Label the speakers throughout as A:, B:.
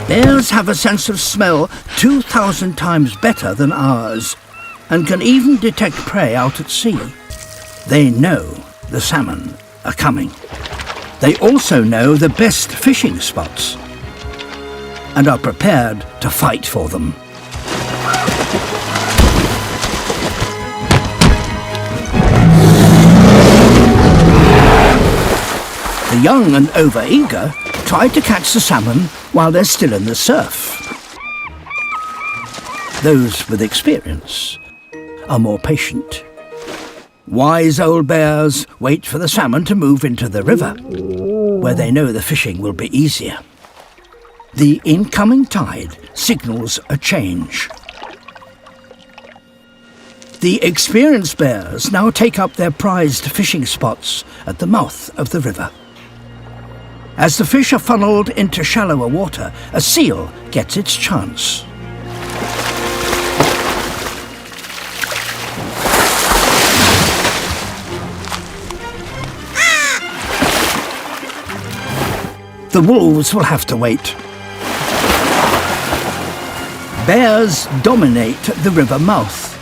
A: Bears have a sense of smell 2,000 times better than ours and can even detect prey out at sea. They know the salmon are coming. They also know the best fishing spots and are prepared to fight for them. The young and overeager try to catch the salmon while they're still in the surf. Those with experience are more patient. Wise old bears wait for the salmon to move into the river, where they know the fishing will be easier. The incoming tide signals a change. The experienced bears now take up their prized fishing spots at the mouth of the river. As the fish are funneled into shallower water, a seal gets its chance. The wolves will have to wait. Bears dominate the river mouth.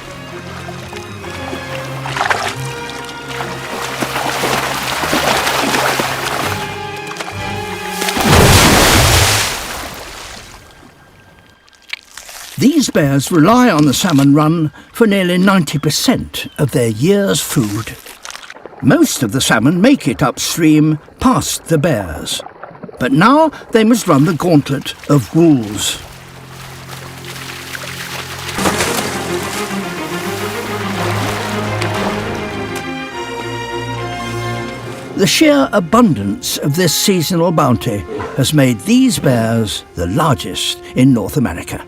A: These bears rely on the salmon run for nearly 90% of their year's food. Most of the salmon make it upstream past the bears, but now they must run the gauntlet of wolves. The sheer abundance of this seasonal bounty has made these bears the largest in North America.